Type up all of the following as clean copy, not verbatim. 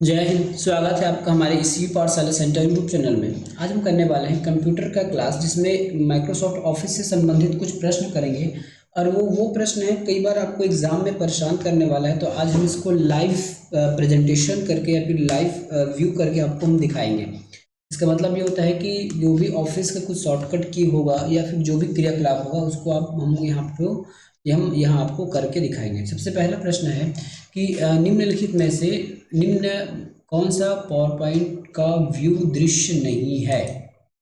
जय हिंद। स्वागत है आपका हमारे इसी पाठशाला सेंटर यूट्यूब चैनल में। आज हम करने वाले हैं कंप्यूटर का क्लास, जिसमें माइक्रोसॉफ्ट ऑफिस से संबंधित कुछ प्रश्न करेंगे। और वो प्रश्न है, कई बार आपको एग्जाम में परेशान करने वाला है, तो आज हम इसको लाइव प्रेजेंटेशन करके या फिर लाइव व्यू करके आपको हम दिखाएंगे। इसका मतलब ये होता है कि जो भी ऑफिस का कुछ शॉर्टकट की होगा या फिर जो भी क्रियाकलाप होगा उसको आप हम यहाँ पे हम यहाँ आपको करके दिखाएंगे। सबसे पहला प्रश्न है कि निम्नलिखित में से निम्न कौन सा पावर पॉइंट का व्यू दृश्य नहीं है।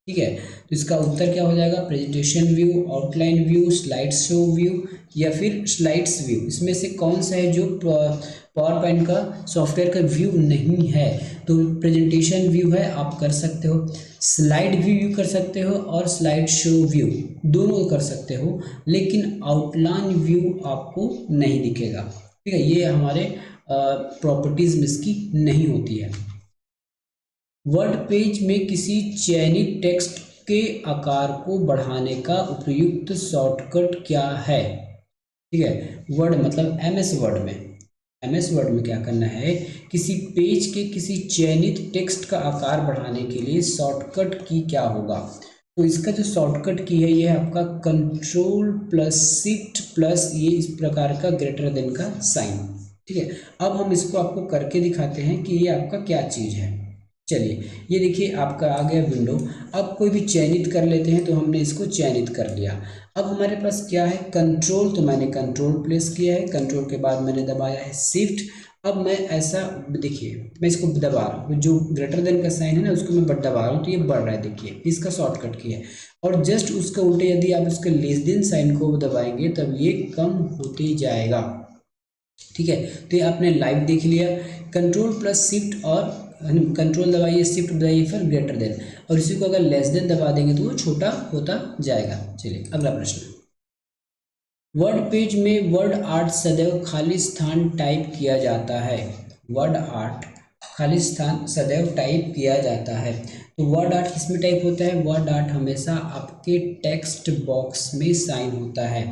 ठीक है, तो इसका उत्तर क्या हो जाएगा? Presentation view, outline view, slide show view या फिर स्लाइड्स व्यू। इसमें से कौन सा है जो पावर पॉइंट का सॉफ्टवेयर का व्यू नहीं है? तो प्रेजेंटेशन व्यू है, आप कर सकते हो। स्लाइड व्यू कर सकते हो और स्लाइड शो व्यू दोनों कर सकते हो, लेकिन आउटलाइन व्यू आपको नहीं दिखेगा। ठीक है, ये हमारे प्रॉपर्टीज में इसकी नहीं होती है। वर्ड पेज में किसी चयनित टेक्स्ट के आकार को बढ़ाने का उपयुक्त शॉर्टकट क्या है? ठीक है, वर्ड मतलब एमएस वर्ड में क्या करना है? किसी पेज के किसी चयनित टेक्स्ट का आकार बढ़ाने के लिए शॉर्टकट की क्या होगा? तो इसका जो शॉर्टकट की है ये है आपका कंट्रोल प्लस शिफ्ट प्लस ये इस प्रकार का ग्रेटर देन का साइन। ठीक है, अब हम इसको आपको करके दिखाते हैं कि ये आपका क्या चीज़ है। चलिए, ये देखिए आपका आ गया विंडो। अब कोई भी चयनित कर लेते हैं, तो हमने इसको चयनित कर लिया। अब हमारे पास क्या है? कंट्रोल, तो मैंने कंट्रोल प्रेस किया है, कंट्रोल के बाद मैंने दबाया है शिफ्ट। अब मैं ऐसा देखिए, मैं इसको दबा रहा हूँ, जो ग्रेटर देन का साइन है ना उसको मैं दबा रहा हूँ, तो ये बढ़ रहा है। देखिए, इसका शॉर्टकट की है। और जस्ट उसका उल्टे यदि आप उसके लेस देन साइन को दबाएंगे तब ये कम होते जाएगा। ठीक है, तो ये आपने लाइव देख लिया। कंट्रोल प्लस शिफ्ट और कंट्रोल दबाइए, शिफ्ट दबाइए, फिर ग्रेटर देन, और इसी को अगर लेस देन दबा देंगे तो वो छोटा होता जाएगा। चलिए अगला प्रश्न। वर्ड पेज में वर्ड आर्ट सदैव खाली स्थान टाइप किया जाता है। वर्ड आर्ट खाली स्थान सदैव टाइप किया जाता है। तो वर्ड आर्ट किसमें टाइप होता है? वर्ड आर्ट हमेशा आपके टेक्स्ट बॉक्स में साइन होता है।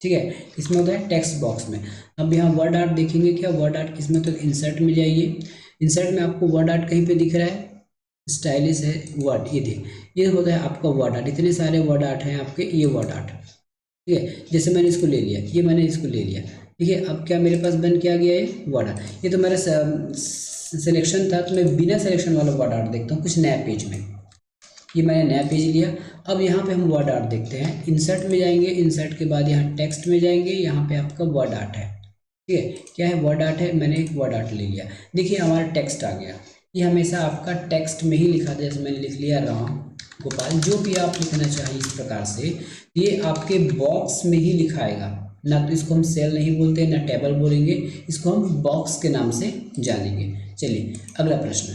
ठीक है, किसमें होता है? टेक्स्ट बॉक्स में। अब यहाँ वर्ड आर्ट देखेंगे, क्या वर्ड आर्ट किसमें? तो इंसर्ट में जाइए। इंसर्ट में आपको वर्ड आर्ट कहीं पे दिख रहा है? स्टाइलिश है वर्ड, ये देख, ये होता है आपका वर्ड आर्ट। इतने सारे वर्ड आर्ट हैं आपके, ये वर्ड आर्ट। ठीक है, जैसे मैंने इसको ले लिया, ये मैंने इसको ले लिया। ठीक है, अब क्या मेरे पास बन के आ गया है? Word art. ये तो मेरा सिलेक्शन था, तो मैं बिना सिलेक्शन वाला वर्ड आर्ट देखता हूँ कुछ नया पेज में। ये मैंने नया पेज लिया। अब यहाँ पे हम वर्ड आर्ट देखते हैं। इंसर्ट में जाएंगे, इंसर्ट के बाद यहाँ टेक्स्ट में जाएंगे, यहाँ पे आपका वर्ड आर्ट है। ठीक है, क्या है? वर्ड आर्ट है। मैंने एक वर्ड आर्ट ले लिया। देखिए हमारा टेक्स्ट आ गया। ये हमेशा आपका टेक्स्ट में ही लिखा था, जैसे मैंने लिख लिया राम गोपाल, जो भी आप लिखना चाहिए इस प्रकार से ये आपके बॉक्स में ही लिखाएगा। ना तो इसको हम सेल नहीं बोलते, ना टेबल बोलेंगे, इसको हम बॉक्स के नाम से जानेंगे। चलिए अगला प्रश्न।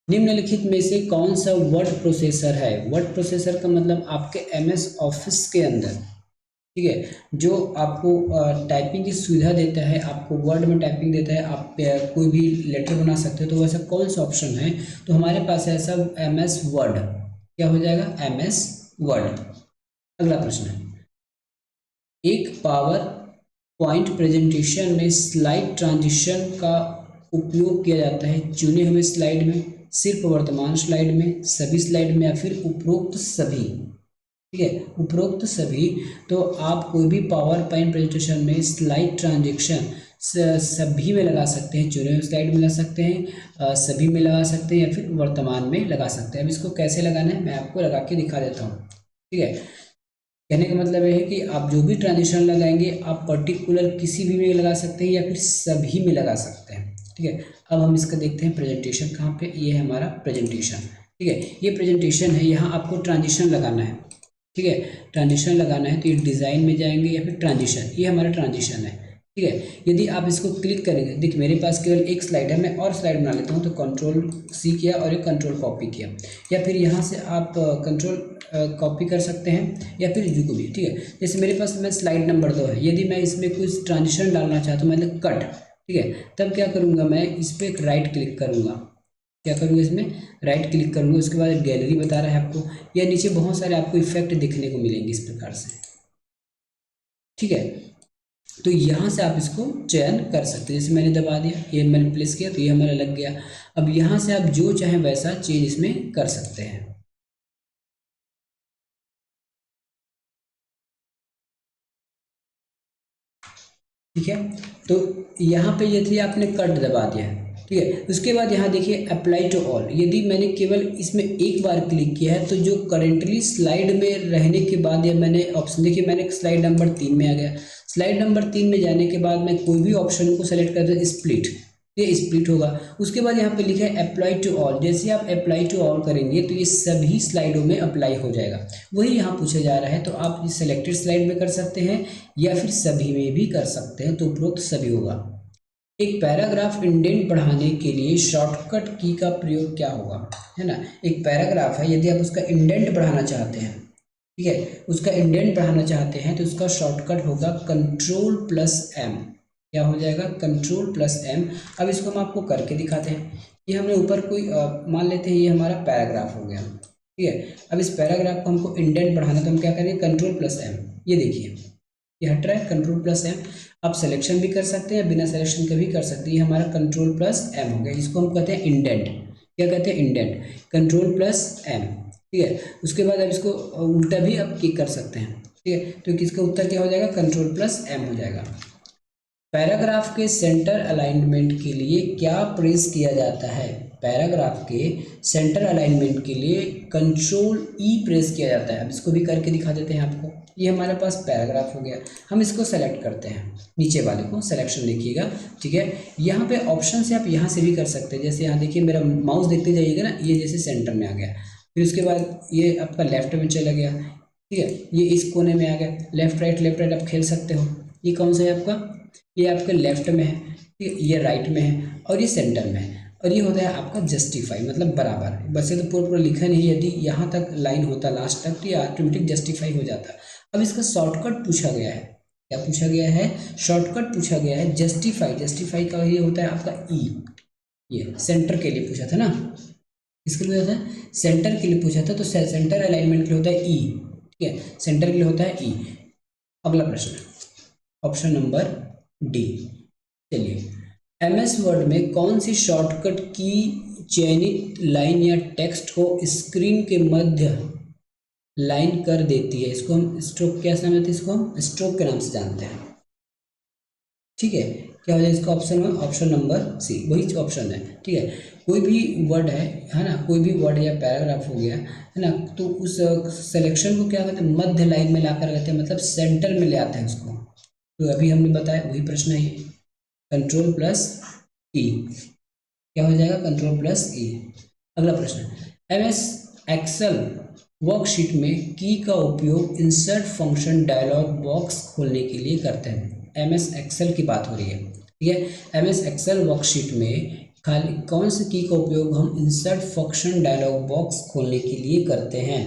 निम्नलिखित में से कौन सा वर्ड प्रोसेसर है? वर्ड प्रोसेसर का मतलब आपके एमएस ऑफिस के अंदर, ठीक है, जो आपको टाइपिंग की सुविधा देता है, आपको वर्ड में टाइपिंग देता है, आप कोई भी लेटर बना सकते हो। तो वैसा कौन सा ऑप्शन है? तो हमारे पास है ऐसा एमएस वर्ड। क्या हो जाएगा? MS word. अगला प्रश्न है, एक पावर पॉइंट प्रेजेंटेशन में स्लाइड ट्रांजिशन का उपयोग किया जाता है चुने हुए स्लाइड में, सिर्फ वर्तमान स्लाइड में, सभी स्लाइड में, या फिर उपरोक्त सभी। ठीक है, उपरोक्त सभी। तो आप कोई भी पावर पॉइंट प्रेजेंटेशन में स्लाइड ट्रांजेक्शन सभी में लगा सकते हैं, चुने हुए स्लाइड में लगा सकते हैं, सभी में लगा सकते हैं, या फिर वर्तमान में लगा सकते हैं। अब इसको कैसे लगाना है मैं आपको लगा के दिखा देता हूँ। ठीक है, कहने का मतलब ये है कि आप जो भी ट्रांजिशन लगाएंगे आप पर्टिकुलर किसी भी में लगा सकते हैं या फिर सभी में लगा सकते हैं। ठीक है, अब हम इसका देखते हैं प्रेजेंटेशन कहाँ पे। ये है हमारा प्रेजेंटेशन। ठीक है, ये प्रेजेंटेशन है, यहाँ आपको ट्रांजिशन लगाना है। ठीक है, ट्रांजिशन लगाना है तो ये डिज़ाइन में जाएंगे या फिर ट्रांजिशन, ये हमारा ट्रांजिशन है। ठीक है, यदि आप इसको क्लिक करेंगे, देखिए मेरे पास केवल एक स्लाइड है, मैं और स्लाइड बना लेता हूँ, तो कंट्रोल सी किया और एक कंट्रोल कॉपी किया, या फिर यहाँ से आप कंट्रोल कॉपी कर सकते हैं या फिर जो भी। ठीक है, जैसे मेरे पास मैं स्लाइड नंबर 2 है, यदि मैं इसमें कुछ ट्रांजिशन डालना चाहता हूँ, मतलब कट, ठीक है, तब क्या करूँगा मैं इस पर एक राइट क्लिक करूँगा। क्या करूँगा? इसमें राइट क्लिक करूँगा, उसके बाद गैलरी बता रहा है आपको, या नीचे बहुत सारे आपको इफेक्ट देखने को मिलेंगे इस प्रकार से। ठीक है, तो यहाँ से आप इसको चयन कर सकते हैं। जैसे मैंने दबा दिया, ये मैंने प्लेस किया तो ये हमारा लग गया। अब यहाँ से आप जो चाहें वैसा चेंज इसमें कर सकते हैं। ठीक है, तो यहाँ पे ये थी, आपने कट दबा दिया। ठीक है, उसके बाद यहाँ देखिए अप्लाई टू ऑल, यदि मैंने केवल इसमें एक बार क्लिक किया है तो जो करेंटली स्लाइड में रहने के बाद ये मैंने ऑप्शन, देखिए मैंने स्लाइड नंबर 3 में आ गया। स्लाइड नंबर 3 में जाने के बाद मैं कोई भी ऑप्शन को सेलेक्ट कर दूँ, स्प्लिट, ये स्प्लिट होगा। उसके बाद यहाँ पे लिखा है अप्लाई टू ऑल, जैसे आप अप्लाई टू ऑल करेंगे तो ये सभी स्लाइडों में अप्लाई हो जाएगा। वही यहाँ पूछा जा रहा है, तो आप इस सेलेक्टेड स्लाइड में कर सकते हैं या फिर सभी में भी कर सकते हैं, तो उपरोक्त सभी होगा। एक पैराग्राफ इंडेंट बढ़ाने के लिए शॉर्टकट की का प्रयोग क्या होगा, है ना। एक पैराग्राफ है, यदि आप उसका इंडेंट बढ़ाना चाहते हैं, ठीक है, उसका इंडेंट बढ़ाना चाहते हैं तो उसका शॉर्टकट होगा Ctrl+M। क्या हो जाएगा, Ctrl+M। अब इसको हम आपको करके दिखाते हैं। ये हमने ऊपर कोई मान लेते हैं, ये हमारा पैराग्राफ हो गया। ठीक है, अब इस पैराग्राफ को हमको इंडेंट बढ़ाना, तो हम क्या करेंगे, Ctrl+M। ये देखिए ये हट रहा है, Ctrl+M। आप सिलेक्शन भी कर सकते हैं, बिना सिलेक्शन के भी कर सकते हैं। ये हमारा Ctrl+M हो गया, इसको हम कहते हैं इंडेंट। क्या कहते हैं, इंडेंट, Ctrl+M। ठीक है, उसके बाद अब इसको उल्टा भी आप क्लिक कर सकते हैं। ठीक है, तो इसका उत्तर क्या हो जाएगा, Ctrl+M हो जाएगा। पैराग्राफ के सेंटर अलाइनमेंट के लिए क्या प्रेस किया जाता है, पैराग्राफ के सेंटर अलाइनमेंट के लिए Ctrl+E प्रेस किया जाता है। अब इसको भी करके दिखा देते हैं आपको। ये हमारे पास पैराग्राफ हो गया, हम इसको सेलेक्ट करते हैं, नीचे वाले को सिलेक्शन देखिएगा। ठीक है, यहाँ पे ऑप्शन से आप यहाँ से भी कर सकते हैं। जैसे यहाँ देखिए मेरा माउस देखते जाइएगा ना, ये जैसे सेंटर में आ गया, फिर उसके बाद ये आपका लेफ्ट में चला गया। ठीक है, ये इस कोने में आ गया, लेफ्ट राइट आप खेल सकते हो। ये कौन सा है आपका, ये आपके लेफ्ट में है, ठीक है, ये राइट में है और ये सेंटर में है। और ये होता है आपका जस्टिफाई, मतलब बराबर। वैसे तो पूरा पूरा लिखा नहीं, यदि यहाँ तक लाइन होता लास्ट तक तो ये ऑटोमेटिक जस्टिफाई हो जाता। अब इसका शॉर्टकट पूछा गया है, क्या पूछा गया है, शॉर्टकट पूछा गया है जस्टिफाई। जस्टिफाई का ये होता है आपका ई, ये सेंटर के लिए पूछा था ना, इसके लिए होता है सेंटर के लिए पूछा था, तो सेंटर अलाइनमेंट के लिए होता है ई। ठीक है, सेंटर के लिए होता है ई। अगला प्रश्न, ऑप्शन नंबर डी। चलिए, MS वर्ड में कौन सी शॉर्टकट की चयनित लाइन या टेक्स्ट को स्क्रीन के मध्य लाइन कर देती है, इसको हम स्ट्रोक, क्या नाम है, इसको हम स्ट्रोक के नाम से जानते हैं। ठीक है, क्या हो जाए इसका ऑप्शन में, ऑप्शन नंबर सी, वही ऑप्शन है। ठीक है, कोई भी वर्ड है ना, कोई भी वर्ड या पैराग्राफ हो गया है ना, तो उस सिलेक्शन को क्या कहते हैं, मध्य लाइन में लाकर कहते हैं, मतलब सेंटर में ले आते हैं उसको। तो अभी हमने बताया वही प्रश्न है, ये Ctrl+E, क्या हो जाएगा, Ctrl+E। अगला प्रश्न, MS एक्सेल वर्कशीट में की का उपयोग इंसर्ट फंक्शन डायलॉग बॉक्स खोलने के लिए करते हैं। MS एक्सेल की बात हो रही है। ठीक है, MS एक्सेल वर्कशीट में खाली कौन से की का उपयोग हम इंसर्ट फंक्शन डायलॉग बॉक्स खोलने के लिए करते हैं।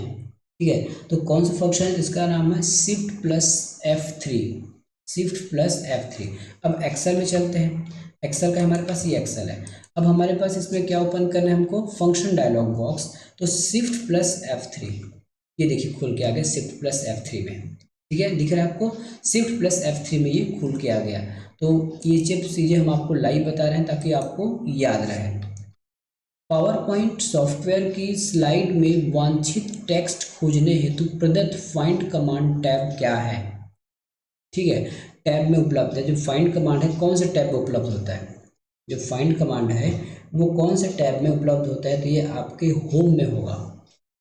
ठीक है, तो कौन सा फंक्शन है, इसका नाम है Shift+F3, Shift+F3। अब एक्सेल में चलते हैं, एक्सेल का हमारे पास ये एक्सेल है। अब हमारे पास इसमें क्या ओपन करना है हमको, फंक्शन डायलॉग बॉक्स, तो Shift+F3, ये देखिए खुल के आ गया Shift+F3 में। ठीक है, दिख रहा है आपको, Shift+F3 में ये खुल के आ गया। तो ये चीज़ें हम आपको लाइव बता रहे हैं ताकि आपको याद रहे। पावर पॉइंट सॉफ्टवेयर की स्लाइड में वांछित टेक्स्ट खोजने हेतु प्रदत्त फाइंड कमांड टैब क्या है। ठीक है, टैब में उपलब्ध है। जो फाइंड कमांड है कौन से टैब में उपलब्ध होता है, जो फाइंड कमांड है वो कौन से टैब में उपलब्ध होता है, तो ये आपके होम में होगा।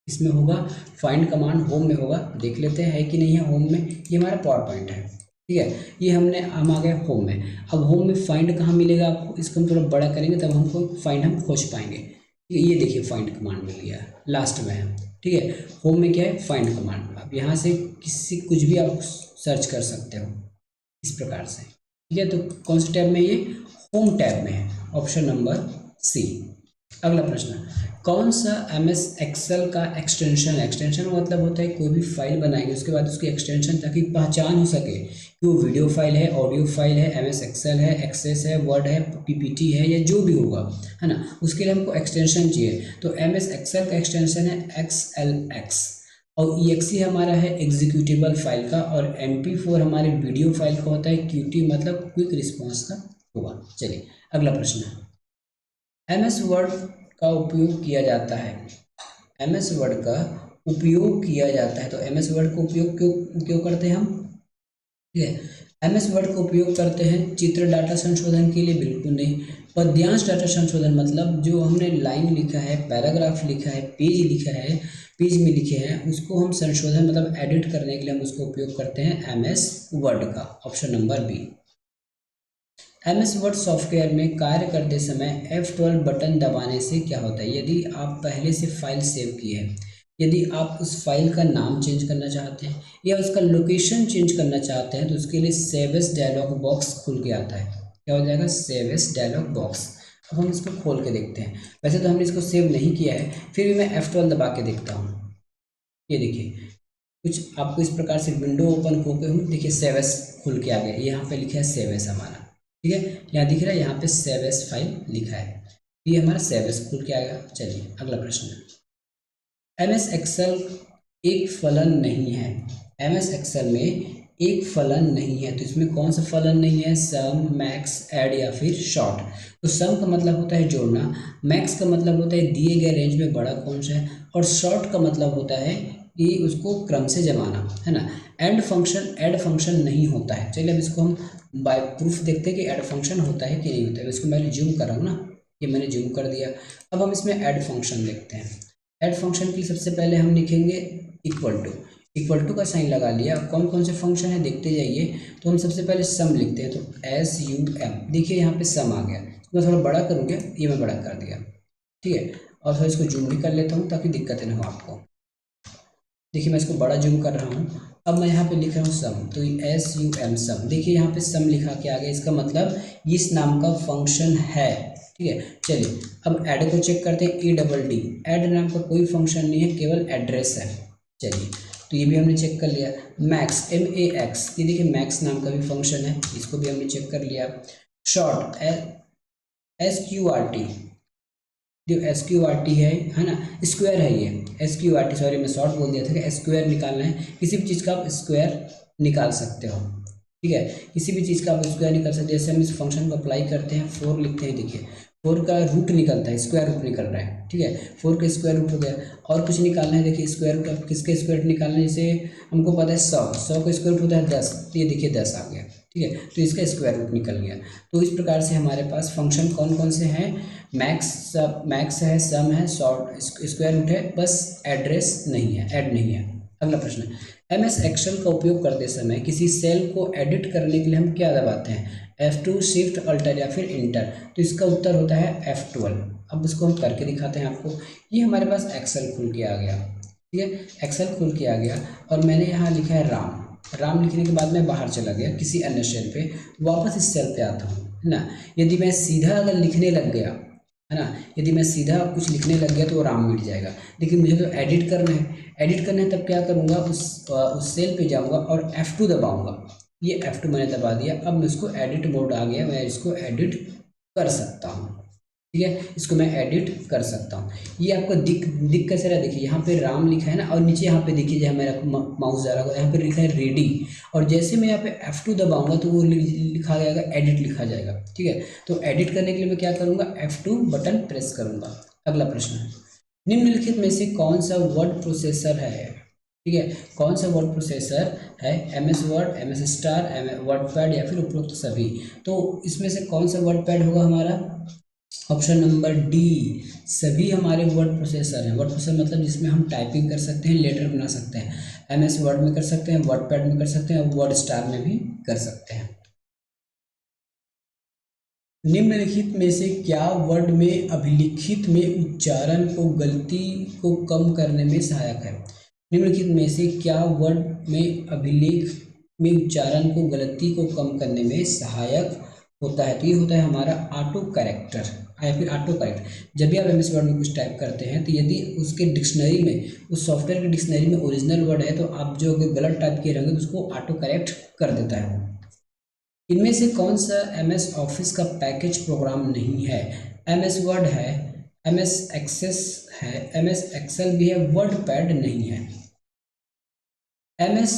इसमें होगा, फाइंड कमांड होम में होगा। देख लेते हैं है कि नहीं है होम में। ये हमारा पावर पॉइंट है। ठीक है, ये हम आ गए होम में। अब होम में फाइंड कहाँ मिलेगा आपको, इसको हम थोड़ा बड़ा करेंगे तब हमको फाइंड हम खोज पाएंगे। ठीक है, ये देखिए फाइंड कमांड मिल गया, लास्ट में है। ठीक है, होम में क्या है, फाइंड कमांड। अब यहाँ से किसी कुछ भी आप सर्च कर सकते हो इस प्रकार से। ठीक है, तो कौन से टैब में, ये होम टैब में है, ऑप्शन नंबर सी। अगला प्रश्न, कौन सा MS एक्सेल का एक्सटेंशन, एक्सटेंशन मतलब होता है कोई भी फाइल बनाएंगे उसके बाद उसकी एक्सटेंशन, ताकि पहचान हो सके कि वो वीडियो फाइल है, ऑडियो फाइल है, MS एक्सेल है, एक्सेस है, वर्ड है, PPT है, या जो भी होगा, है ना, उसके लिए हमको एक्सटेंशन चाहिए। तो MS एक्सेल का एक्सटेंशन है XLX। और EXE हमारा है एग्जीक्यूटेबल फाइल का, और MP4 हमारे वीडियो फाइल का होता है, QT मतलब क्विक रिस्पॉन्स का होगा। चलिए अगला प्रश्न है, MS वर्ड का उपयोग किया जाता है, MS वर्ड का उपयोग किया जाता है, तो MS वर्ड का उपयोग क्यों क्यों करते हैं हम, ठीक है। MS वर्ड का उपयोग करते हैं चित्र डाटा संशोधन के लिए, बिल्कुल नहीं। पद्यांश डाटा संशोधन मतलब जो हमने लाइन लिखा है, पैराग्राफ लिखा है, पेज लिखा है, पेज में लिखे हैं, उसको हम संशोधन मतलब एडिट करने के लिए हम उसको उपयोग करते हैं MS वर्ड का, option number B. MS word software में कार्य करते समय F12 बटन दबाने से क्या होता है, यदि आप पहले से फाइल सेव की है, यदि आप उस फाइल का नाम चेंज करना चाहते हैं या उसका लोकेशन चेंज करना चाहते हैं, तो उसके लिए सेव एज डायलॉग बॉक्स खुल के आता है। क्या हो जाएगा, सेव एज डायलॉग बॉक्स। अब हम इसको खोल के देखते हैं। वैसे तो हमने इसको सेव नहीं किया है, फिर भी मैं F12 दबा के देखता हूँ। ये देखिए कुछ आपको इस प्रकार से विंडो ओपन होकर हम देखिए सेव एज खुल के आ गया। यहाँ पे लिखा है सेव एज हमारा, ठीक है, यहाँ दिख रहा है, यहाँ पे सेव एज फाइल लिखा है, ये हमारा सेव एज खुल के आ गया। चलिए अगला प्रश्न है, MS एक्सेल एक फलन नहीं है, MS एक्सेल में एक फलन नहीं है, तो इसमें कौन सा फलन नहीं है, सम, मैक्स, ऐड या फिर शॉर्ट। तो सम का मतलब होता है जोड़ना, मैक्स का मतलब होता है दिए गए रेंज में बड़ा कौन सा है, और शॉर्ट का मतलब होता है कि उसको क्रम से जमाना, है ना। ऐड फंक्शन नहीं होता है। चलिए अब इसको हम बाय प्रूफ देखते हैं कि ऐड फंक्शन होता है कि नहीं होता है। इसको मैंने जूम कर रहा हूँ ना, ये मैंने जूम कर दिया। अब हम इसमें ऐड फंक्शन देखते हैं। ऐड फंक्शन के लिए सबसे पहले हम लिखेंगे इक्वल टू का साइन लगा लिया। कौन कौन से फंक्शन है देखते जाइए। तो हम सबसे पहले सम लिखते हैं, तो SUM, देखिए यहाँ पे सम आ गया। मैं थोड़ा बड़ा करूँगा, ये मैं बड़ा कर दिया, ठीक है। और थोड़ा इसको जूम भी कर लेता हूँ ताकि दिक्कत ना हो आपको। देखिए मैं इसको बड़ा जूम कर रहा हूँ। अब मैं यहाँ पे लिख रहा हूँ सम, तो SUM सम, देखिए यहाँ पे सम लिखा के आ गया। इसका मतलब इस नाम का फंक्शन है, ठीक है। चलिए अब ऐड को चेक करते हैं, EDD, ऐड नाम का कोई फंक्शन नहीं है, केवल एड्रेस है। चलिए तो ये भी हमने चेक कर लिया। मैक्स, MAX, ये देखिए मैक्स नाम का भी फंक्शन है, इसको भी हमने चेक कर लिया। शॉर्ट, SQRT, जो SQRT है ना, स्क्वायर है ये SQRT, सॉरी मैं शॉर्ट बोल दिया था कि स्क्वायर निकालना है। किसी भी चीज़ का आप स्क्वायर निकाल सकते हो, ठीक है, किसी भी चीज़ का आप स्क्वायर निकाल सकते हैं। जैसे हम इस फंक्शन को अप्लाई करते हैं, 4 लिखते हैं, देखिए 4 का रूट निकलता है, स्क्वायर रूट निकल रहा है, ठीक है, 4 का स्क्वायर रूट हो गया। और कुछ निकालना है, देखिए स्क्वायर रूट, अब किसके स्क्वायर रूट निकालना है, जैसे हमको पता है 100 का स्क्वायर रूट होता है 10, तो ये देखिए 10 आ गया, ठीक है, तो इसका स्क्वायर रूट निकल गया। तो इस प्रकार से हमारे पास फंक्शन कौन कौन से हैं, मैक्स है, सम है, शॉर्ट, स्क्वायर रूट है, बस एड्रेस नहीं है, ऐड नहीं है। अगला प्रश्न है, MS एक्सेल का उपयोग करते समय किसी सेल को एडिट करने के लिए हम क्या दबाते हैं, F2, शिफ्ट, अल्टर या फिर इंटर। तो इसका उत्तर होता है F12। अब इसको हम करके दिखाते हैं आपको। ये हमारे पास एक्सेल खुल के आ गया, ठीक है, एक्सेल खुल के आ गया, और मैंने यहाँ लिखा है राम लिखने के बाद मैं बाहर चला गया किसी अन्य सेल पे, वापस इस सेल पे आता हूँ, है ना। यदि मैं सीधा अगर लिखने लग गया, है ना, यदि मैं सीधा कुछ लिखने लग गया तो वो राम मिट जाएगा। लेकिन मुझे तो एडिट करना है, तब क्या करूँगा, उस सेल पे जाऊँगा और F2 दबाऊँगा। ये F2 मैंने दबा दिया। अब मैं इसको एडिट मोड आ गया, मैं इसको एडिट कर सकता हूँ, ठीक है, इसको मैं एडिट कर सकता हूँ। ये आपको दिख कैसे रहा, देखिए यहाँ पे राम लिखा है ना, और नीचे यहाँ पे देखिए जहाँ मेरा माउस जा रहा है यहाँ पे लिखा है रेडी, और जैसे मैं यहाँ पे F2 दबाऊंगा तो वो लिखा जाएगा, एडिट लिखा जाएगा, ठीक है। तो एडिट करने के लिए मैं क्या करूँगा, F2 बटन प्रेस करूँगा। अगला प्रश्न है, निम्नलिखित में से कौन सा वर्ड प्रोसेसर है, ठीक है, कौन सा वर्ड प्रोसेसर है, MS word, MS star, word pad या फिर उपरोक्त सभी। तो इसमें से कौन सा वर्ड पैड होगा हमारा, ऑप्शन नंबर डी, सभी हमारे वर्ड प्रोसेसर हैं। वर्ड प्रोसेसर मतलब जिसमें हम टाइपिंग कर सकते हैं, लेटर बना सकते हैं। MS वर्ड में कर सकते हैं, वर्ड पैड में कर सकते हैं, और वर्ड स्टार में भी कर सकते हैं। निम्नलिखित में से क्या वर्ड में अभिलिखित में उच्चारण को गलती को कम करने में सहायक है। निम्नलिखित में से क्या वर्ड में अभिलेख में उच्चारण को गलती को कम करने में सहायक होता है। तो ये होता है हमारा ऑटो करेक्टर या फिर ऑटो करेक्ट। जब भी आप MS वर्ड में कुछ टाइप करते हैं तो यदि उसके डिक्शनरी में, उस सॉफ्टवेयर के डिक्शनरी में ओरिजिनल वर्ड है, तो आप जो अगर गलत टाइप किए रहेंगे तो उसको ऑटो करेक्ट कर देता है वो। इनमें से कौन सा MS ऑफिस का पैकेज प्रोग्राम नहीं है। MS वर्ड है, MS एक्सेस है, MS एक्सेल भी है, वर्ड पैड नहीं है। एम एस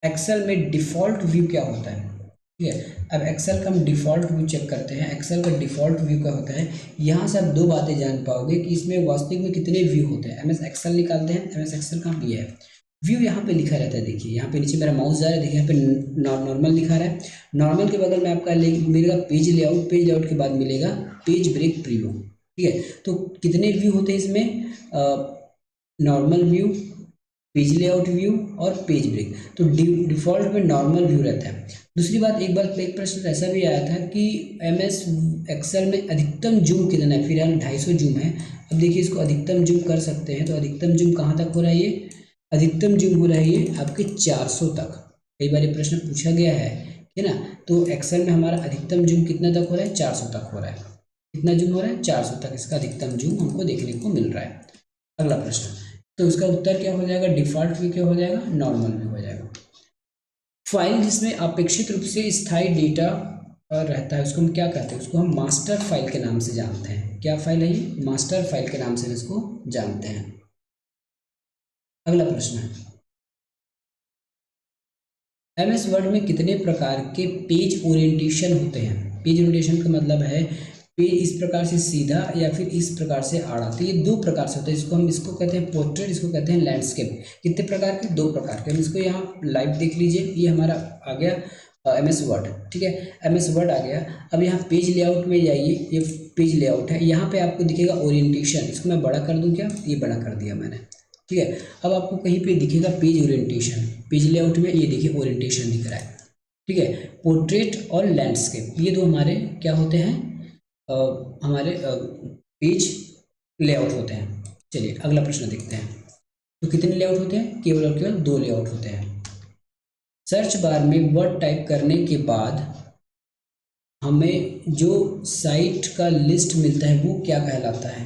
एक्सेल में डिफ़ॉल्ट व्यू क्या होता है, ठीक है। अब एक्सेल का हम डिफ़ॉल्ट व्यू चेक करते हैं। एक्सेल का डिफ़ॉल्ट व्यू क्या होता है, यहाँ से आप दो बातें जान पाओगे कि इसमें वास्तविक में कितने व्यू होते हैं। एम एस एक्सेल निकालते हैं, एम एस एक्सेल कहाँ पे है, व्यू यहाँ पे लिखा रहता है। देखिए यहाँ पे नीचे मेरा माउस जा रहा है, देखिए यहाँ पे नॉर्मल लिखा रहा है। नॉर्मल के बगल में आपका मिलेगा पेज लेआउट, पेज लेआउट के बाद मिलेगा पेज ब्रेक प्रीव्यू, ठीक है। तो कितने व्यू होते हैं इसमें, normal view, page layout view और पेज ब्रेक। तो डिफ़ॉल्ट में नॉर्मल व्यू रहता है। दूसरी बात, एक बार एक प्रश्न ऐसा भी आया था कि एम एस एक्सेल में अधिकतम जूम कितना है, फिलहाल 250 जूम है। अब देखिए इसको अधिकतम जूम कर सकते हैं, तो अधिकतम जूम कहाँ तक हो रहा है, ये अधिकतम जूम हो रहा है ये आपके 400 तक। कई बार ये प्रश्न पूछा गया है ना। तो एक्सेल में हमारा अधिकतम जूम कितना तक हो रहा है, 400 तक हो रहा है। कितना जूम हो रहा है, 400 तक इसका अधिकतम जूम हमको देखने को मिल रहा है। अगला प्रश्न, तो इसका उत्तर क्या हो जाएगा, डिफ़ॉल्ट व्यू क्या हो जाएगा, नॉर्मल व्यू हो जाएगा। फाइल जिसमें अपेक्षित रूप से स्थायी डेटा रहता है उसको हम क्या कहते हैं, उसको हम मास्टर फाइल के नाम से जानते हैं। क्या फाइल है ये, मास्टर फाइल के नाम से इसको जानते हैं। अगला प्रश्न है, एम एस वर्ड में कितने प्रकार के पेज ओरिएंटेशन होते हैं। पेज ओरिएंटेशन का मतलब है पेज इस प्रकार से सीधा या फिर इस प्रकार से आड़ा। तो ये दो प्रकार से होता है। इसको कहते हैं पोर्ट्रेट, इसको कहते हैं लैंडस्केप। कितने प्रकार के, दो प्रकार के। हम इसको यहाँ लाइव देख लीजिए, ये हमारा आ गया एम एस वर्ड, ठीक है। एम एस वर्ड आ गया। अब यहाँ पेज लेआउट में जाइए, ये पेज लेआउट है। यहाँ पे आपको दिखेगा ओरिएंटेशन, इसको मैं बड़ा कर दूँ क्या, ये बड़ा कर दिया मैंने, ठीक है। अब आपको कहीं पे दिखेगा पेज ओरिएंटेशन, पेज लेआउट में ये देखिए ओरिएंटेशन दिख रहा है, ठीक है। पोर्ट्रेट और लैंडस्केप ये दो हमारे क्या होते हैं, हमारे पेज लेआउट होते हैं। चलिए अगला प्रश्न देखते हैं। तो कितने लेआउट होते हैं, केवल और केवल दो लेआउट होते हैं। सर्च बार में वर्ड टाइप करने के बाद हमें जो साइट का लिस्ट मिलता है वो क्या कहलाता है,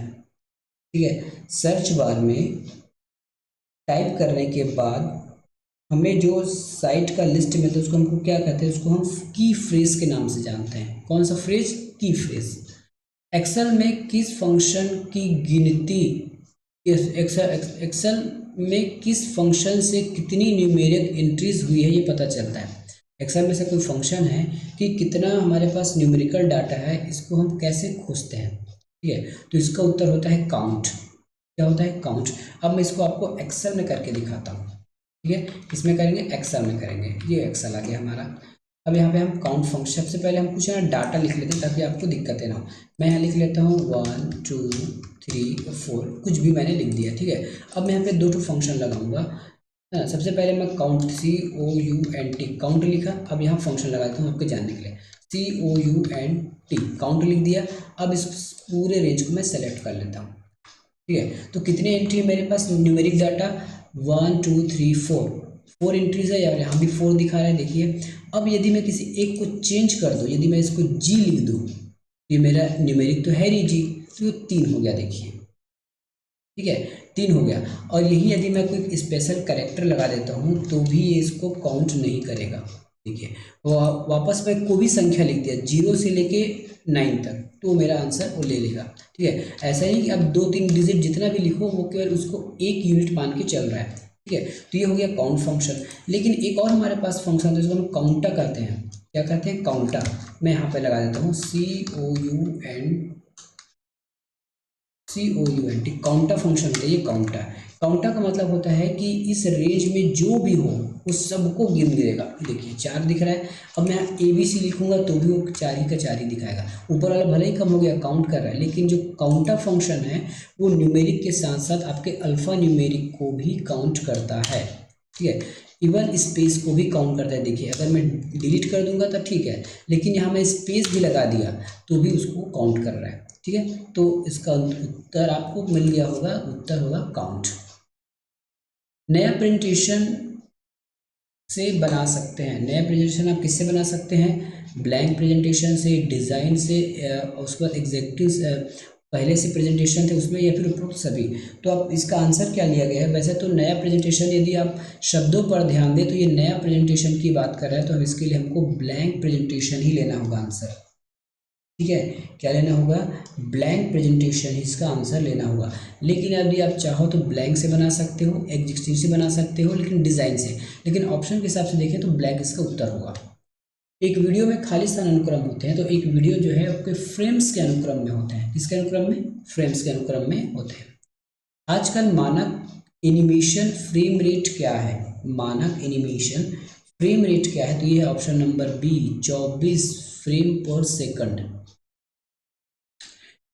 ठीक है। सर्च बार में टाइप करने के बाद हमें जो साइट का लिस्ट मिलता है उसको हमको क्या कहते हैं, उसको हम की फ्रेज के नाम से जानते हैं। कौन सा फ्रेज, की फ्रेज। एक्सेल में किस फंक्शन की गिनती, एक्सेल में किस फंक्शन से कितनी न्यूमेरिक एंट्रीज हुई है ये पता चलता है। एक्सेल में से कोई फंक्शन है कि कितना हमारे पास न्यूमेरिकल डाटा है, इसको हम कैसे खोजते हैं, ठीक है। तो इसका उत्तर होता है काउंट। क्या होता है, काउंट। अब मैं इसको आपको एक्सेल में करके दिखाता हूँ, ठीक है। इसमें करेंगे, एक्सेल में करेंगे। ये एक्सेल आ गया हमारा। अब यहाँ पे हम काउंट फंक्शन, सबसे पहले हम कुछ ना डाटा लिख लेते हैं ताकि आपको दिक्कतें ना हो। मैं यहाँ लिख लेता हूँ 1 2 3 4, कुछ भी मैंने लिख दिया, ठीक है। अब मैं यहाँ पे दो फंक्शन लगाऊंगा, है ना। सबसे पहले मैं काउंट, COUNT, काउंट लिखा। अब यहाँ फंक्शन लगाता हूँ आपके जानने के लिए, COUNT, काउंट लिख दिया। अब इस पूरे रेंज को मैं सेलेक्ट कर लेता हूँ, ठीक है। तो कितनी एंट्री है मेरे पास न्यूमेरिक डाटा, 1 2 3 4 एंट्रीज है यार, यहाँ भी 4 दिखा रहा है, देखिए। अब यदि मैं किसी एक को चेंज कर दूँ, यदि मैं इसको G लिख दूँ, ये मेरा न्यूमेरिक तो है नहीं G, तो ये 3 हो गया, देखिए, ठीक है, 3 हो गया। और यही यदि मैं कोई स्पेशल कैरेक्टर लगा देता हूँ तो भी ये इसको काउंट नहीं करेगा, देखिए। वापस मैं कोई भी संख्या लिख दिया 0 से लेके 9 तक, तो मेरा आंसर वो ले लेगा, ठीक है। ऐसा नहीं कि अब 2-3 डिजिट जितना भी लिखो वो केवल उसको 1 यूनिट मान के चल रहा है, ठीक है। तो ये हो गया काउंट फंक्शन। लेकिन एक और हमारे पास फंक्शन है जिसको हम काउंटा कहते हैं। क्या कहते हैं, काउंटा। मैं यहाँ पे लगा देता हूँ COUNT, काउंटा फंक्शन होता है ये, काउंटा। काउंटा का मतलब होता है कि इस रेंज में जो भी हो वो सबको गिन देगा। देखिए 4 दिख रहा है। अब मैं ABC लिखूंगा तो भी वो 4 ही का 4 ही दिखाएगा। ऊपर वाला भले ही कम हो गया, काउंट कर रहा है, लेकिन जो काउंटा फंक्शन है वो न्यूमेरिक के साथ साथ आपके अल्फा न्यूमेरिक को भी काउंट करता है, ठीक है। इवन स्पेस को भी काउंट करता है। देखिए अगर मैं डिलीट कर दूंगा तो ठीक है, लेकिन यहाँ मैं स्पेस भी लगा दिया तो भी उसको काउंट कर रहा है, ठीक है। तो इसका उत्तर आपको मिल गया होगा, उत्तर होगा काउंट। नया प्रेजेंटेशन से बना सकते हैं। नया प्रेजेंटेशन आप किससे बना सकते हैं, ब्लैंक प्रेजेंटेशन से, डिज़ाइन से, उसके बाद एग्जेक्टिव पहले से प्रेजेंटेशन थे उसमें, या फिर उपरोक्त सभी। तो अब इसका आंसर क्या लिया गया है, वैसे तो नया प्रेजेंटेशन, यदि आप शब्दों पर ध्यान दें तो ये नया प्रेजेंटेशन की बात कर रहा है, तो हम इसके लिए हमको ब्लैंक प्रेजेंटेशन ही लेना होगा आंसर। ठीक है, क्या लेना होगा, ब्लैंक प्रेजेंटेशन, इसका आंसर लेना होगा। लेकिन यदि आप चाहो तो ब्लैंक से बना सकते हो, एडजेक्टिव से बना सकते हो, लेकिन डिज़ाइन से, लेकिन ऑप्शन के हिसाब से देखें तो ब्लैंक इसका उत्तर होगा। एक वीडियो में खाली स्थान अनुक्रम होते हैं, तो एक वीडियो जो है आपके फ्रेम्स के अनुक्रम में होते हैं। किसके अनुक्रम में, फ्रेम्स के अनुक्रम में होते हैं। आजकल मानक एनिमेशन फ्रेम रेट क्या है, मानक एनिमेशन फ्रेम रेट क्या है, तो ये है ऑप्शन नंबर बी, 24 फ्रेम पर सेकंड।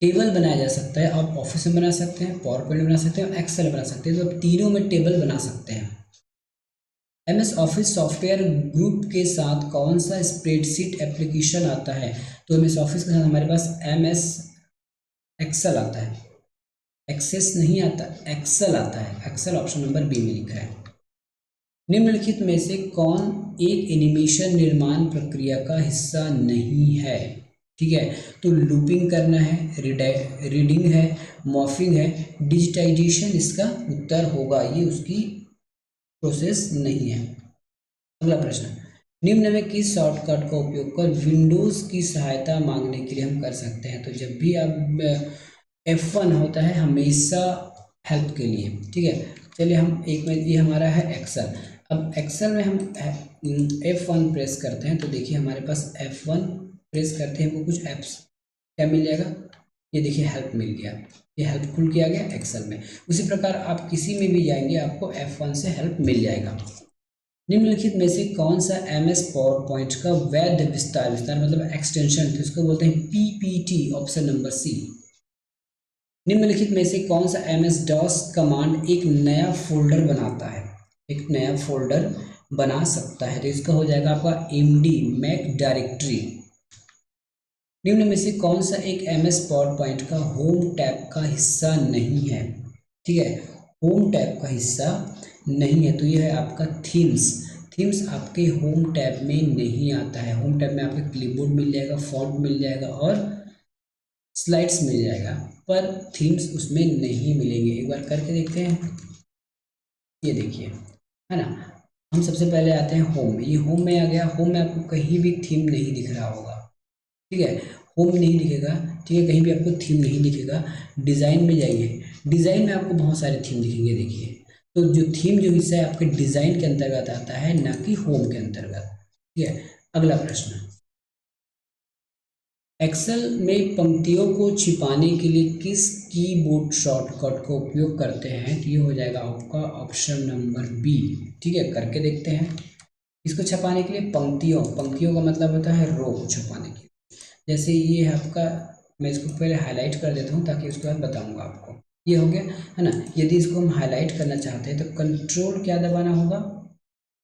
टेबल बनाया जा सकता है, आप ऑफिस में बना सकते हैं, पावर पॉइंट में बना सकते हैं, एक्सेल बना सकते हैं, तो आप तीनों में टेबल बना सकते हैं। एमएस ऑफिस सॉफ्टवेयर ग्रुप के साथ कौन सा स्प्रेडशीट एप्लीकेशन आता है, तो एमएस ऑफिस के साथ हमारे पास एमएस एक्सेल आता है, एक्सेस नहीं आता, एक्सेल आता है, एक्सेल ऑप्शन नंबर बी में लिखा है। निम्नलिखित में से कौन एक एनिमेशन निर्माण प्रक्रिया का हिस्सा नहीं है, ठीक है, तो लूपिंग करना है, रीडिंग है, मॉर्फिंग है, डिजिटाइजेशन इसका उत्तर होगा, ये उसकी प्रोसेस नहीं है। अगला प्रश्न, निम्न में किस शॉर्टकट का उपयोग कर विंडोज की सहायता मांगने के लिए हम कर सकते हैं, तो जब भी आप F1 होता है हमेशा हेल्प के लिए, ठीक है। चलिए हम एक में, ये हमारा है एक्सेल, अब एक्सेल में हम F1 प्रेस करते हैं, तो देखिए हमारे पास F1 प्रेस करते हैं, हमको कुछ एप्स क्या मिल जाएगा, ये देखिए हेल्प मिल गया, ये हेल्पफुल किया गया एक्सेल में। उसी प्रकार आप किसी में भी जाएंगे आपको F1 से हेल्प मिल जाएगा। निम्नलिखित में से कौन सा एमएस पावर पॉइंट का वैध विस्तार, विस्तार मतलब एक्सटेंशन, तो इसको बोलते हैं पीपीटी, ऑप्शन नंबर सी। निम्नलिखित में से कौन सा एमएस डॉस कमांड एक नया फोल्डर बनाता है, एक नया फोल्डर बना सकता है, तो इसका हो जाएगा आपका एमडी, मैक डायरेक्टरी। निम्न में से कौन सा एक एमएस पावर पॉइंट का होम टैब का हिस्सा नहीं है, ठीक है, होम टैब का हिस्सा नहीं है, तो यह है आपका थीम्स। थीम्स आपके होम टैब में नहीं आता है, होम टैब में आपके क्लिपबोर्ड मिल जाएगा, फॉन्ट मिल जाएगा और स्लाइड्स मिल जाएगा, पर थीम्स उसमें नहीं मिलेंगे। एक बार करके देखते हैं, ये देखिए, है ना, हम सबसे पहले आते हैं होम, ये होम में आ गया, होम में आपको कहीं भी थीम नहीं दिख रहा होगा, ठीक है, होम नहीं दिखेगा, ठीक है, कहीं भी आपको थीम नहीं दिखेगा। डिज़ाइन में जाइए, डिज़ाइन में आपको बहुत सारे थीम दिखेंगे, देखिए, तो जो थीम जो हिस्सा है आपके डिज़ाइन के अंतर्गत आता है, ना कि होम के अंतर्गत, ठीक है। अगला प्रश्न, एक्सेल में पंक्तियों को छिपाने के लिए किस कीबोर्ड शॉर्टकट का उपयोग करते हैं, तो ये हो जाएगा आपका ऑप्शन नंबर बी, ठीक है, करके देखते हैं। इसको छपाने के लिए पंक्तियों, पंक्तियों का मतलब होता है रो को छपाने के लिए, जैसे ये है आपका, मैं इसको पहले हाईलाइट कर देता हूँ ताकि उसके बाद बताऊँगा आपको, ये हो गया, है ना। यदि इसको हम हाईलाइट करना चाहते हैं तो कंट्रोल क्या दबाना होगा,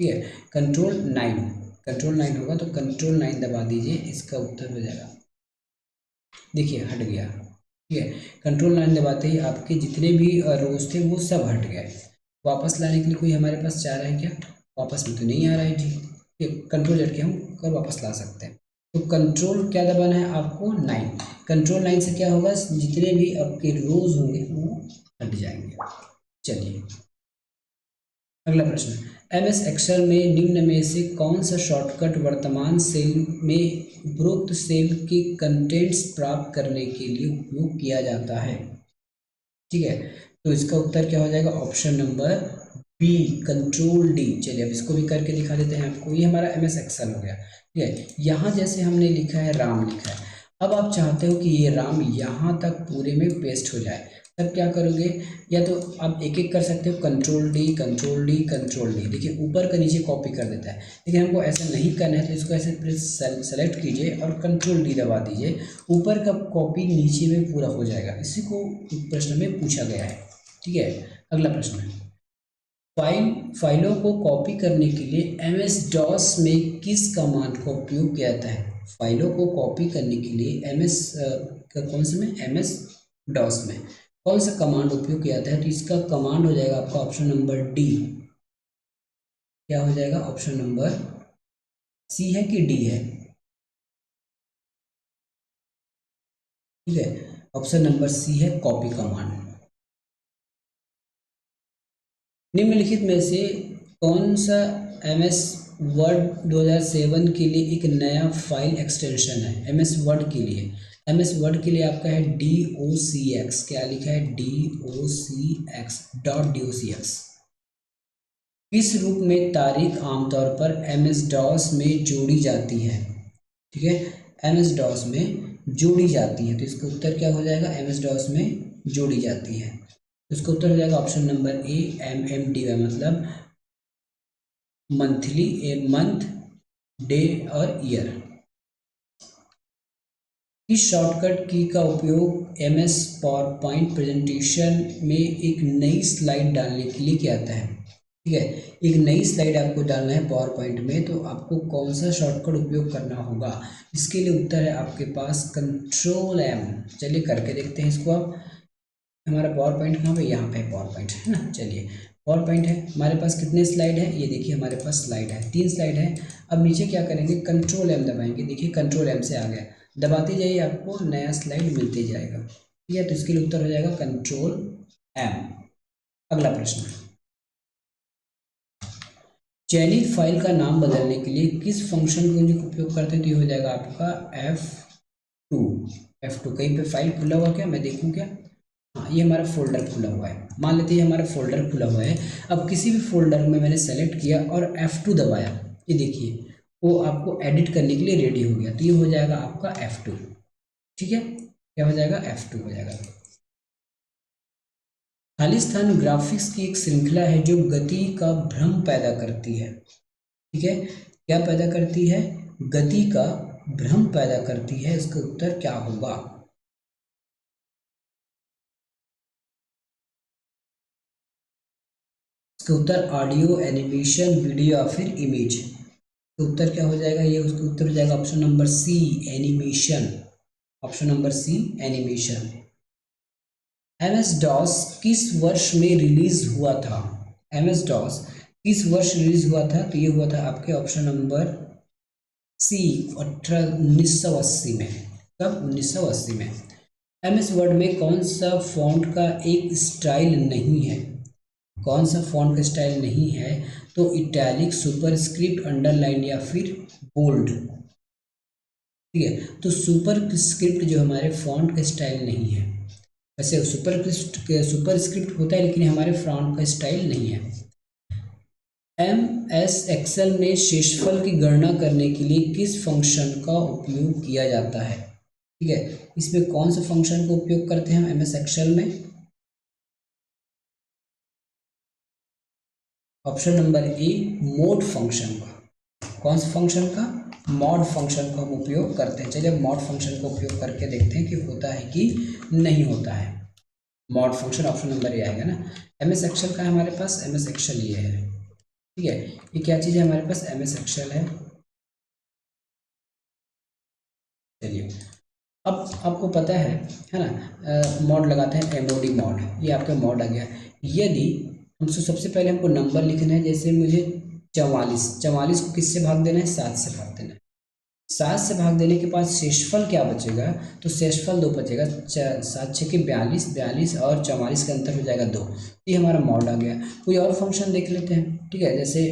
ठीक है, कंट्रोल 9, कंट्रोल 9 होगा, तो कंट्रोल 9 दबा दीजिए, इसका उत्तर हो जाएगा, देखिए हट गया, ठीक है, कंट्रोल 9 दबाते ही आपके जितने भी रोज थे वो सब हट गए। वापस लाने के लिए कोई हमारे पास चाह रहा है क्या, वापस में तो नहीं आ रहा है जी, ठीक है, कंट्रोल झटके हम कर वापस ला सकते हैं, तो कंट्रोल क्या दबाना है आपको 9, कंट्रोल 9 से क्या होगा, जितने भी आपके रोज होंगे वो हट जाएंगे। चलिए अगला प्रश्न, एमएस एक्सेल में निम्न में से कौन सा शॉर्टकट वर्तमान सेल में उपरोक्त सेल के कंटेंट्स प्राप्त करने के लिए उपयोग किया जाता है, ठीक है, तो इसका उत्तर क्या हो जाएगा, option number B, control D। चलिए अब इसको भी करके दिखा देते हैं आपको, ये हमारा एमएस एक्सेल हो गया, ठीक है। यहाँ जैसे हमने लिखा है राम लिखा है, अब आप चाहते हो कि ये राम यहाँ तक पूरे में पेस्ट हो जाए, तब क्या करोगे, या तो आप एक एक कर सकते हो, control D, control D, control D, देखिए ऊपर का नीचे कॉपी कर देता है, लेकिन हमको ऐसा नहीं करना है, तो इसको ऐसे सेलेक्ट कीजिए और कंट्रोल D दबा दीजिए, ऊपर का कॉपी नीचे में पूरा हो जाएगा। इसी को प्रश्न में पूछा गया है, ठीक है। अगला प्रश्न है, फाइलों को कॉपी करने के लिए एमएस डॉस में किस कमांड का उपयोग किया जाता है, फाइलों को कॉपी करने के लिए एमएस कौन से में, एमएस डॉस में कौन सा कमांड उपयोग किया जाता है, तो इसका कमांड हो जाएगा आपका ऑप्शन नंबर डी, क्या हो जाएगा, ऑप्शन नंबर सी है कि डी है, ठीक है, ऑप्शन नंबर सी है कॉपी कमांड। निम्नलिखित में से कौन सा एमएस वर्ड 2007 के लिए एक नया फाइल एक्सटेंशन है एम एस वर्ड के लिए। एम एस वर्ड के लिए आपका है DOCX, क्या लिखा है DOCX .docx। किस रूप में तारीख आमतौर पर MS DOS में जोड़ी जाती है? ठीक है, MS DOS में जोड़ी जाती है, तो इसका उत्तर क्या हो जाएगा? MS DOS में जोड़ी जाती है, तो इसका उत्तर हो जाएगा ऑप्शन नंबर ए MMDY, मतलब मंथली, ए मंथ, डे और ईयर। इस शॉर्टकट की का उपयोग MS पावरपॉइंट प्रेजेंटेशन में एक नई स्लाइड डालने के लिए किया जाता है। ठीक है, एक नई स्लाइड आपको डालना है पावर पॉइंट में, तो आपको कौन सा शॉर्टकट उपयोग करना होगा? इसके लिए उत्तर है आपके पास कंट्रोल M। चलिए करके देखते हैं इसको। आप हमारा पावर पॉइंट कहाँ पे? यहाँ पे पावर पॉइंट है ना। चलिए पावर पॉइंट है, हमारे पास कितने स्लाइड है? ये देखिए हमारे पास स्लाइड है, 3 स्लाइड है। अब नीचे क्या करेंगे? कंट्रोल M दबाएंगे। देखिए कंट्रोल M से आ गया, दबाते जाइए आपको नया स्लाइड मिलते जाएगा। ठीक है, तो इसके लिए उत्तर हो जाएगा कंट्रोल M। अगला प्रश्न, चयनित फाइल का नाम बदलने के लिए किस फंक्शन का उपयोग करते हैं? तो ये हो जाएगा आपका F2। कहीं पे फाइल खुला हुआ क्या? मैं देखूं क्या? हाँ, ये हमारा फोल्डर खुला हुआ है। मान लेते हैं हमारा फोल्डर खुला हुआ है। अब किसी भी फोल्डर में मैंने सेलेक्ट किया और F2 दबाया, ये देखिए वो आपको एडिट करने के लिए रेडी हो गया, तो ये हो जाएगा आपका F2। ठीक है, क्या हो जाएगा? F2 हो जाएगा। खाली स्थान ग्राफिक्स की एक श्रृंखला है जो गति का भ्रम पैदा करती है। ठीक है, क्या पैदा करती है? गति का भ्रम पैदा करती है। इसका उत्तर क्या होगा? इसका उत्तर ऑडियो, एनिमेशन, वीडियो या फिर इमेज। तो उत्तर क्या हो जाएगा? ये उसका उत्तर हो जाएगा option number C animation. Option number C animation. MS DOS किस वर्ष में रिलीज हुआ था? MS DOS किस वर्ष रिलीज हुआ था? तो ये हुआ था आपके ऑप्शन नंबर सी 1980 में। कब? 1980 में। MS वर्ड में कौन सा फॉन्ट का एक स्टाइल नहीं है? कौन सा फॉन्ट का स्टाइल नहीं है? तो इटैलिक, सुपरस्क्रिप्ट, अंडरलाइन या फिर बोल्ड। ठीक है, तो सुपरस्क्रिप्ट जो हमारे फॉन्ट का स्टाइल नहीं है। वैसे सुपरस्क्रिप्ट होता है लेकिन हमारे फॉन्ट का स्टाइल नहीं है। MS एक्सेल में शेषफल की गणना करने के लिए किस फंक्शन का उपयोग किया जाता है? ठीक है, इसमें कौन से फंक्शन का उपयोग करते हैं हम MS एक्सेल में? Option number A mode function का। कौन से फंक्शन का? मॉड फंक्शन का हम उपयोग करते हैं। चलिए मॉड फंक्शन का उपयोग करके देखते हैं कि होता है कि नहीं होता है। Mod function option number A आएगा ना। MS एक्सेल का है हमारे पास, MS एक्सेल ये है। ठीक है, ये क्या चीज़ है हमारे पास? MS एक्सेल है। चलिए अब आपको पता है ना, मॉड लगाते हैं MOD मॉड, ये आपका मॉड आ गया। यदि हमसे सबसे पहले हमको नंबर लिखना है, जैसे मुझे 44 को किससे भाग देना है? 7 से भाग देना है। 7 से भाग देने के बाद शेषफल क्या बचेगा? तो शेषफल 2 बचेगा। 7 6 के 42, 42 और 44 का अंतर हो जाएगा 2। ये हमारा मॉड आ गया। कोई और फंक्शन देख लेते हैं। ठीक है, जैसे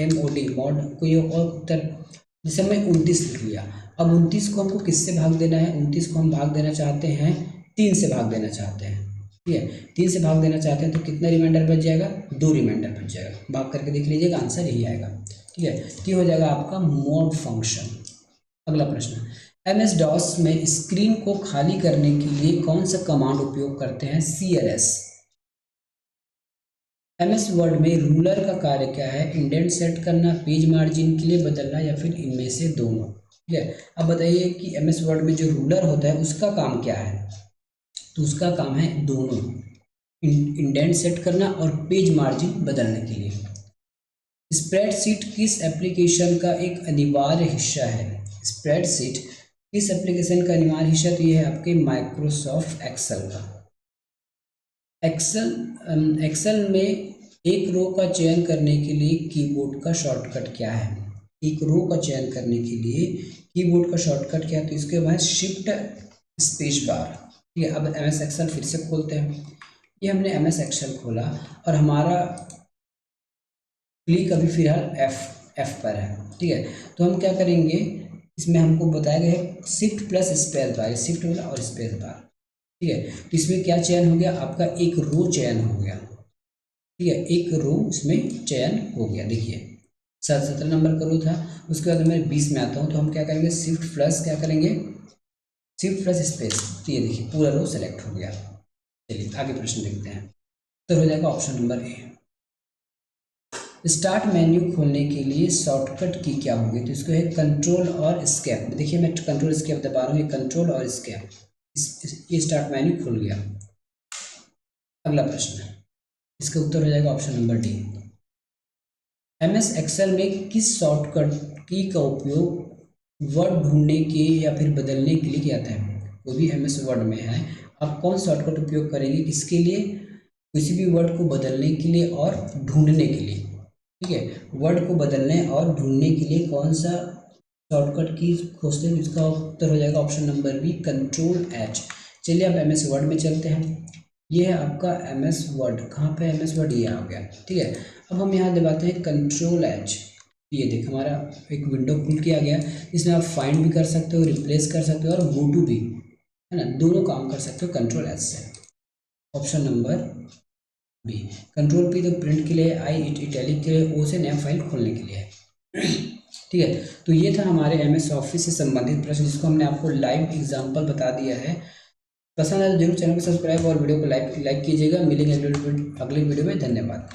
MOD मॉड, कोई और उत्तर, जैसे हमने 29 लिख लिया। अब 29 को हमको किससे भाग देना है? 29 को हम भाग देना चाहते हैं 3 से भाग देना चाहते हैं। ठीक है, 3 से भाग देना चाहते हैं तो कितना रिमाइंडर बच जाएगा? 2 रिमाइंडर बच जाएगा। भाग करके देख लीजिएगा, आंसर यही आएगा। ठीक है, तो ये हो जाएगा आपका मॉड फंक्शन। अगला प्रश्न, MS DOS में स्क्रीन को खाली करने के लिए कौन सा कमांड उपयोग करते हैं? CLS। MS वर्ड में रूलर का कार्य क्या है? इंडेंट सेट करना, पेज मार्जिन के लिए बदलना या फिर इनमें से दोनों। ठीक है, अब बताइए कि MS वर्ड में जो रूलर होता है उसका काम क्या है? तो उसका काम है दोनों, इंडेंट सेट करना और पेज मार्जिन बदलने के लिए। स्प्रेडशीट किस एप्लीकेशन का एक अनिवार्य हिस्सा है? स्प्रेडशीट किस एप्लीकेशन का अनिवार्य हिस्सा? तो ये है आपके माइक्रोसॉफ्ट एक्सेल का। एक्सेल में एक रो का चयन करने के लिए कीबोर्ड का शॉर्टकट क्या है? एक रो का चयन करने के लिए कीबोर्ड का शॉर्टकट क्या है? तो इसके बाद शिफ्ट स्पेस बार। ठीक है, अब MS एक्सेल फिर से खोलते हैं। ये हमने MS एक्सेल खोला और हमारा क्लिक अभी फिलहाल F पर है, ठीक है। तो हम क्या करेंगे, इसमें हमको बताया गया है shift plus space bar, shift वाला और स्पेस बार, ठीक है। तो इसमें क्या चयन हो गया, आपका एक रो चयन हो गया, ठीक है, एक रो इसमें चयन हो गया। देखिए 17 नंबर का रो था, उसके बाद मैं 20 में आता हूँ, तो हम क्या करेंगे, शिफ्ट प्लस क्या करेंगे, शिफ्ट प्लस स्पेस, तो ये देखिए पूरा रो सेलेक्ट हो गया। चलिए आगे प्रश्न देखते हैं। तो हो जाएगा option number A. Start menu खोलने के लिए शॉर्टकट की क्या होगी, तो इसको है कंट्रोल और स्केप। देखिए मैं कंट्रोल स्केप दबा रहा हूँ, ये कंट्रोल और स्केप, ये स्टार्ट मेन्यू खुल गया। अगला प्रश्न, इसका उत्तर हो जाएगा option number D. MS Excel में किस शॉर्टकट की का उपयोग वर्ड ढूंढने के या फिर बदलने के लिए किया जाता है, वो भी MS वर्ड में है। आप कौन शॉर्टकट उपयोग करेंगे, किसके लिए, किसी भी वर्ड को बदलने के लिए और ढूंढने के लिए, ठीक है। वर्ड को बदलने और ढूंढने के लिए कौन सा शॉर्टकट की खोजते हैं, इसका उत्तर हो जाएगा option number B, control H। चलिए अब MS वर्ड में चलते हैं। ये है आपका MS वर्ड, कहाँ पे MS वर्ड, ये आ गया, ठीक है। अब हम यहाँ दबाते हैं कंट्रोल H, ये देख हमारा एक विंडो खुल के आ गया, इसमें आप फाइंड भी कर सकते हो, रिप्लेस कर सकते हो और गो टू भी, है ना, दोनों काम कर सकते हो कंट्रोल H से। Option number B. Control P तो प्रिंट के लिए, आई इटैलिक के लिए, ओ से नया फाइल खोलने के लिए है, ठीक है। तो ये था हमारे MS ऑफिस से संबंधित प्रश्न, जिसको हमने आपको लाइव एग्जाम्पल बता दिया है। पसंद आए तो जरूर चैनल को सब्सक्राइब और वीडियो को लाइक कीजिएगा। मिलेंगे अगले वीडियो में, धन्यवाद।